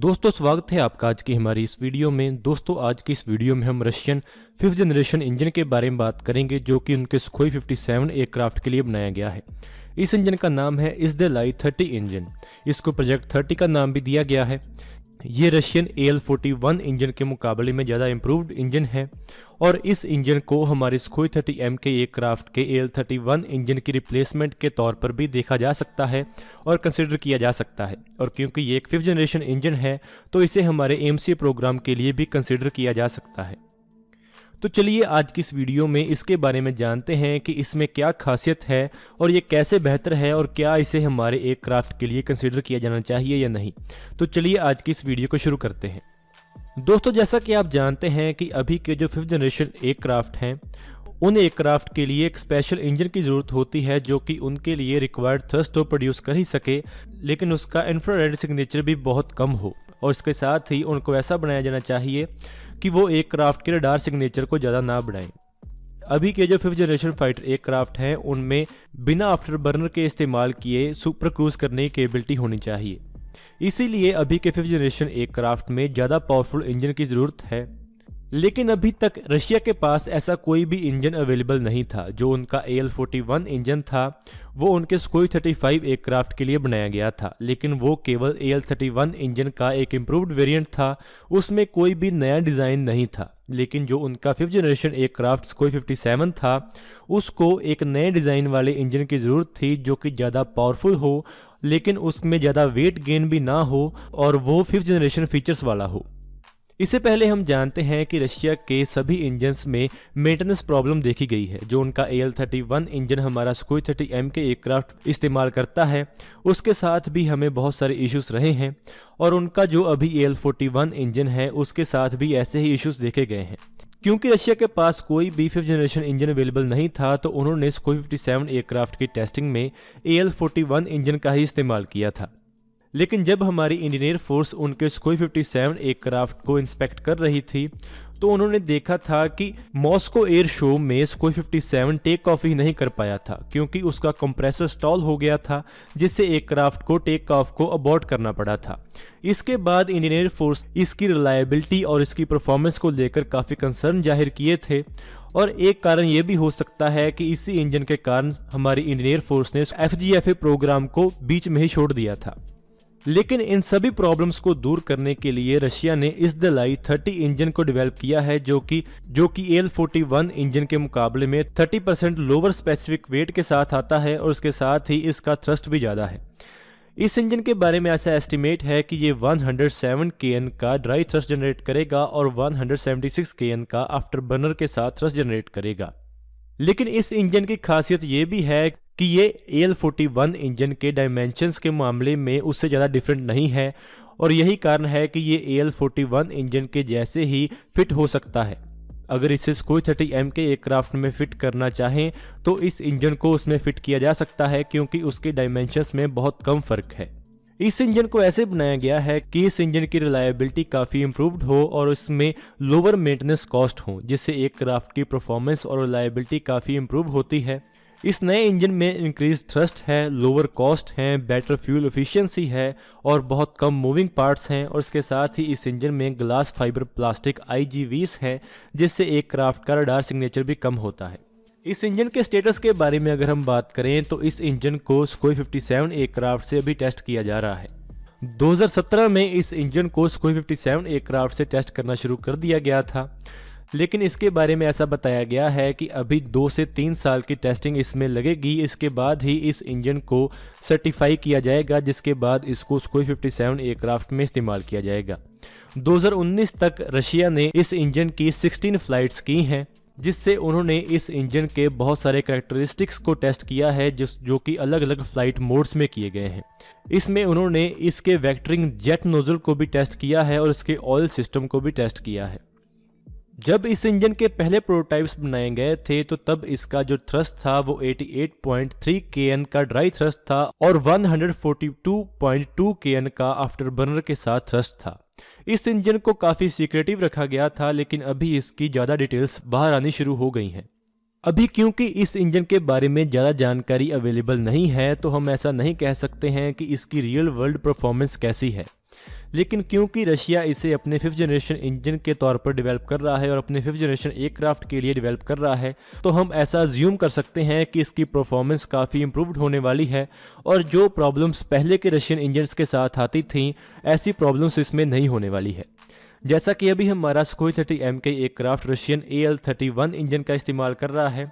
दोस्तों स्वागत है आपका आज की हमारी इस वीडियो में। दोस्तों आज की इस वीडियो में हम रशियन 5th जनरेशन इंजन के बारे में बात करेंगे जो कि उनके सुखोई 57 एयरक्राफ्ट के लिए बनाया गया है। इस इंजन का नाम है इज़देलाई 30 इंजन। इसको प्रोजेक्ट 30 का नाम भी दिया गया है। ये रशियन AL-41 इंजन के मुकाबले में ज़्यादा इम्प्रूव्ड इंजन है और इस इंजन को हमारे सुखोई 30M के एयरक्राफ्ट के AL-31 इंजन की रिप्लेसमेंट के तौर पर भी देखा जा सकता है और कंसिडर किया जा सकता है। और क्योंकि ये एक 5th जनरेशन इंजन है तो इसे हमारे AMCA प्रोग्राम के लिए भी कंसिडर किया जा सकता है। तो चलिए आज की इस वीडियो में इसके बारे में जानते हैं कि इसमें क्या खासियत है और ये कैसे बेहतर है और क्या इसे हमारे एयरक्राफ्ट के लिए कंसिडर किया जाना चाहिए या नहीं। तो चलिए आज की इस वीडियो को शुरू करते हैं। दोस्तों जैसा कि आप जानते हैं कि अभी के जो 5th जनरेशन एयरक्राफ्ट हैं उन एयरक्राफ्ट के लिए एक स्पेशल इंजन की ज़रूरत होती है जो कि उनके लिए रिक्वायर्ड थ्रस्ट तो प्रोड्यूस कर ही सके, लेकिन उसका इंफ्रारेड सिग्नेचर भी बहुत कम हो। और इसके साथ ही उनको ऐसा बनाया जाना चाहिए कि वो एयरक्राफ्ट के रडार सिग्नेचर को ज़्यादा ना बढ़ाएं। अभी के जो 5th जनरेशन फाइटर एयरक्राफ्ट हैं उनमें बिना आफ्टर बर्नर के इस्तेमाल किए सुपर क्रूज करने की एबिलिटी होनी चाहिए। इसीलिए अभी के 5th जनरेशन एयरक्राफ्ट में ज़्यादा पावरफुल इंजन की ज़रूरत है, लेकिन अभी तक रशिया के पास ऐसा कोई भी इंजन अवेलेबल नहीं था। जो उनका AL-41 इंजन था वो उनके सुखोई 35 एयरक्राफ्ट के लिए बनाया गया था, लेकिन वो केवल AL-31 इंजन का एक इम्प्रूव्ड वेरिएंट था, उसमें कोई भी नया डिज़ाइन नहीं था। लेकिन जो उनका 5th जनरेशन एयरक्राफ्ट सुखोई 57 था उसको एक नए डिज़ाइन वाले इंजन की ज़रूरत थी जो कि ज़्यादा पावरफुल हो, लेकिन उसमें ज़्यादा वेट गेन भी ना हो और वो 5th जनरेशन फीचर्स वाला हो। इससे पहले हम जानते हैं कि रशिया के सभी इंजन्स में मेंटेनेंस प्रॉब्लम देखी गई है। जो उनका AL-31 इंजन हमारा सुखोई 30M के एयरक्राफ्ट इस्तेमाल करता है उसके साथ भी हमें बहुत सारे इश्यूज रहे हैं और उनका जो अभी AL-41 इंजन है उसके साथ भी ऐसे ही इश्यूज देखे गए हैं। क्योंकि रशिया के पास कोई भी 5th जनरेशन इंजन अवेलेबल नहीं था तो उन्होंने सुखोई 57 एयरक्राफ्ट की टेस्टिंग में AL-41 इंजन का ही इस्तेमाल किया था। लेकिन जब हमारी इंडियन एयर फोर्स उनके सुखोई 57 एयरक्राफ्ट को इंस्पेक्ट कर रही थी तो उन्होंने देखा था कि मॉस्को एयर शो में सुखोई 57 टेक ऑफ ही नहीं कर पाया था क्योंकि उसका कंप्रेसर स्टॉल हो गया था, जिससे एयरक्राफ्ट को टेक ऑफ को अबॉर्ट करना पड़ा था। इसके बाद इंडियन एयर फोर्स इसकी रिलायबिलिटी और इसकी परफॉर्मेंस को लेकर काफ़ी कंसर्न जाहिर किए थे और एक कारण ये भी हो सकता है कि इसी इंजन के कारण हमारी इंडियन एयर फोर्स ने FGFA प्रोग्राम को बीच में ही छोड़ दिया था। लेकिन इन सभी प्रॉब्लम्स को दूर करने के लिए रशिया ने इज़देलाई 30 इंजन को डेवलप किया है जो कि AL-41 इंजन के मुकाबले में 30% लोअर स्पेसिफिक वेट के साथ आता है और उसके साथ ही इसका थ्रस्ट भी ज़्यादा है। इस इंजन के बारे में ऐसा एस्टिमेट है कि ये 107 kN का ड्राई थ्रस्ट जनरेट करेगा और 176 kN का आफ्टर बर्नर के साथ थ्रस्ट जनरेट करेगा। लेकिन इस इंजन की खासियत ये भी है कि ये AL-41 इंजन के डायमेंशंस के मामले में उससे ज़्यादा डिफरेंट नहीं है और यही कारण है कि ये AL-41 इंजन के जैसे ही फिट हो सकता है। अगर इसे सुखोई 30M के एयरक्राफ्ट में फिट करना चाहें तो इस इंजन को उसमें फिट किया जा सकता है क्योंकि उसके डायमेंशंस में बहुत कम फ़र्क है। इस इंजन को ऐसे बनाया गया है कि इस इंजन की रिलायबिलिटी काफ़ी इम्प्रूव्ड हो और इसमें लोअर मेंटेनेंस कॉस्ट हो, जिससे एयरक्राफ्ट की परफॉर्मेंस और रिलायबिलिटी काफ़ी इम्प्रूव होती है। इस नए इंजन में इंक्रीज थ्रस्ट है, लोअर कॉस्ट है, बेटर फ्यूल एफिशिएंसी है और बहुत कम मूविंग पार्ट्स हैं और इसके साथ ही इस इंजन में ग्लास फाइबर प्लास्टिक IGVs है, जिससे एयरक्राफ्ट का रडार सिग्नेचर भी कम होता है। इस इंजन के स्टेटस के बारे में अगर हम बात करें तो इस इंजन को सुखोई 57 एयरक्राफ्ट से अभी टेस्ट किया जा रहा है। 2017 में इस इंजन को सुखोई 57 एयरक्राफ्ट से टेस्ट करना शुरू कर दिया गया था, लेकिन इसके बारे में ऐसा बताया गया है कि अभी 2 से 3 साल की टेस्टिंग इसमें लगेगी। इसके बाद ही इस इंजन को सर्टिफाई किया जाएगा, जिसके बाद इसको सुखोई 57 एयरक्राफ्ट में इस्तेमाल किया जाएगा। 2019 तक रशिया ने इस इंजन की 16 फ्लाइट्स की हैं, जिससे उन्होंने इस इंजन के बहुत सारे कैरेक्टरिस्टिक्स को टेस्ट किया है जो कि अलग अलग फ्लाइट मोड्स में किए गए हैं। इसमें उन्होंने इसके वेक्टरिंग जेट नोजल को भी टेस्ट किया है और इसके ऑयल सिस्टम को भी टेस्ट किया है। जब इस इंजन के पहले प्रोटोटाइप्स बनाए गए थे तो तब इसका जो थ्रस्ट था वो 88.3 kN का ड्राई थ्रस्ट था और 142.2 kN का आफ्टर बर्नर के साथ थ्रस्ट था। इस इंजन को काफ़ी सीक्रेटिव रखा गया था, लेकिन अभी इसकी ज़्यादा डिटेल्स बाहर आनी शुरू हो गई हैं। अभी क्योंकि इस इंजन के बारे में ज़्यादा जानकारी अवेलेबल नहीं है तो हम ऐसा नहीं कह सकते हैं कि इसकी रियल वर्ल्ड परफॉर्मेंस कैसी है। लेकिन क्योंकि रशिया इसे अपने 5th जनरेशन इंजन के तौर पर डेवलप कर रहा है और अपने 5th जनरेशन एयरक्राफ्ट के लिए डेवलप कर रहा है, तो हम ऐसा अज्यूम कर सकते हैं कि इसकी परफॉर्मेंस काफ़ी इम्प्रूव्ड होने वाली है और जो प्रॉब्लम्स पहले के रशियन इंजन्स के साथ आती थीं, ऐसी प्रॉब्लम्स इसमें नहीं होने वाली है। जैसा कि अभी हमारा सुखोई 30M के एयरक्राफ्ट रशियन AL-31 इंजन का इस्तेमाल कर रहा है,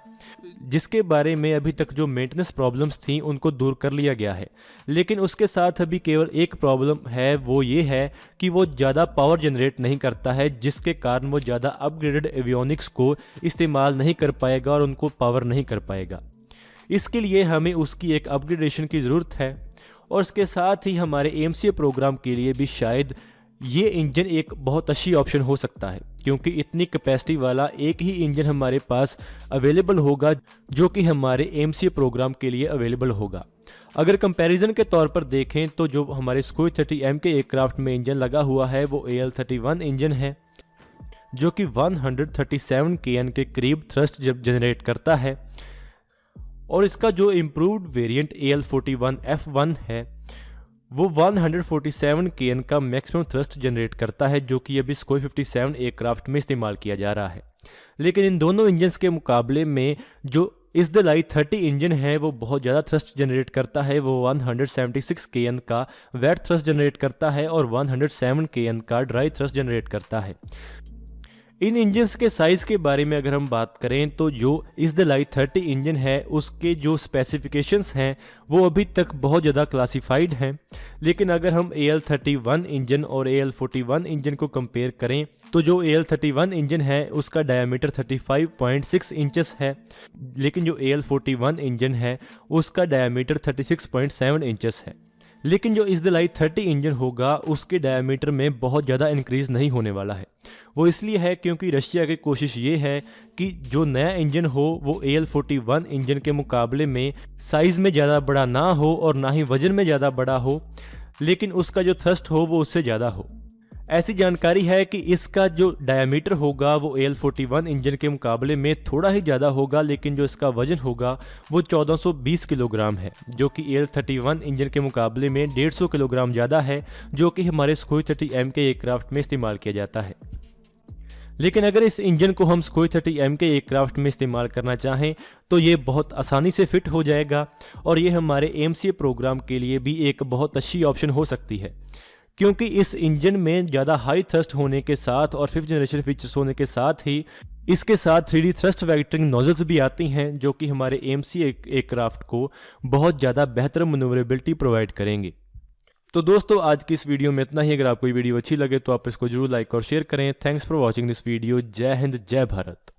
जिसके बारे में अभी तक जो मेंटेनेंस प्रॉब्लम्स थी उनको दूर कर लिया गया है। लेकिन उसके साथ अभी केवल एक प्रॉब्लम है, वो ये है कि वो ज़्यादा पावर जनरेट नहीं करता है, जिसके कारण वो ज़्यादा अपग्रेडेड एवियोनिक्स को इस्तेमाल नहीं कर पाएगा और उनको पावर नहीं कर पाएगा। इसके लिए हमें उसकी एक अपग्रेडेशन की ज़रूरत है और इसके साथ ही हमारे AMCA प्रोग्राम के लिए भी शायद ये इंजन एक बहुत अच्छी ऑप्शन हो सकता है, क्योंकि इतनी कैपेसिटी वाला एक ही इंजन हमारे पास अवेलेबल होगा जो कि हमारे AMCA प्रोग्राम के लिए अवेलेबल होगा। अगर कंपैरिजन के तौर पर देखें तो जो हमारे सुखोई 30M के एयरक्राफ्ट में इंजन लगा हुआ है वो AL-31 इंजन है, जो कि 137 kN के करीब थ्रस्ट जनरेट करता है और इसका जो इम्प्रूव्ड वेरिएंट AL-41F1 है वो 147 kN का मैक्सिमम थ्रस्ट जनरेट करता है, जो कि अभी सुखोई 57 एयरक्राफ्ट में इस्तेमाल किया जा रहा है। लेकिन इन दोनों इंजन्स के मुकाबले में जो इज़दलाई 30 इंजन है वो बहुत ज़्यादा थ्रस्ट जनरेट करता है। वो 176 kN का वेट थ्रस्ट जनरेट करता है और 107 kN का ड्राई थ्रस्ट जनरेट करता है। इन इंजन्स के साइज़ के बारे में अगर हम बात करें तो जो इज़दलाई 30 इंजन है उसके जो स्पेसिफिकेशंस हैं वो अभी तक बहुत ज़्यादा क्लासिफाइड हैं। लेकिन अगर हम AL-31 इंजन और AL-41 इंजन को कंपेयर करें तो जो AL-31 इंजन है उसका डायमीटर 35.6 इंचेस है, लेकिन जो AL-41 इंजन है उसका डायमीटर 36.7 इंचेस है। लेकिन जो इज़दलाई 30 इंजन होगा उसके डायमीटर में बहुत ज़्यादा इंक्रीज़ नहीं होने वाला है। वो इसलिए है क्योंकि रशिया की कोशिश ये है कि जो नया इंजन हो वो AL-41 इंजन के मुकाबले में साइज़ में ज़्यादा बड़ा ना हो और ना ही वज़न में ज़्यादा बड़ा हो, लेकिन उसका जो थ्रस्ट हो वो उससे ज़्यादा हो। ऐसी जानकारी है कि इसका जो डायमीटर होगा वो AL-41 इंजन के मुकाबले में थोड़ा ही ज़्यादा होगा, लेकिन जो इसका वज़न होगा वो 1420 किलोग्राम है, जो कि AL-31 इंजन के मुकाबले में 150 किलोग्राम ज़्यादा है, जो कि हमारे सुखोई 30M के एयरक्राफ्ट में इस्तेमाल किया जाता है। लेकिन अगर इस इंजन को हम सुखोई 30M के एयरक्राफ्ट में इस्तेमाल करना चाहें तो ये बहुत आसानी से फिट हो जाएगा और ये हमारे AMCA प्रोग्राम के लिए भी एक बहुत अच्छी ऑप्शन हो सकती है, क्योंकि इस इंजन में ज़्यादा हाई थ्रस्ट होने के साथ और 5th जनरेशन फीचर्स होने के साथ ही इसके साथ 3D थ्रस्ट वेक्टरिंग नोजल्स भी आती हैं, जो कि हमारे AMCA एयरक्राफ्ट को बहुत ज़्यादा बेहतर मनूवरेबिलिटी प्रोवाइड करेंगे। तो दोस्तों आज की इस वीडियो में इतना ही। अगर आपको ये वीडियो अच्छी लगे तो आप इसको जरूर लाइक और शेयर करें। Thanks for watching this video. जय हिंद, जय भारत।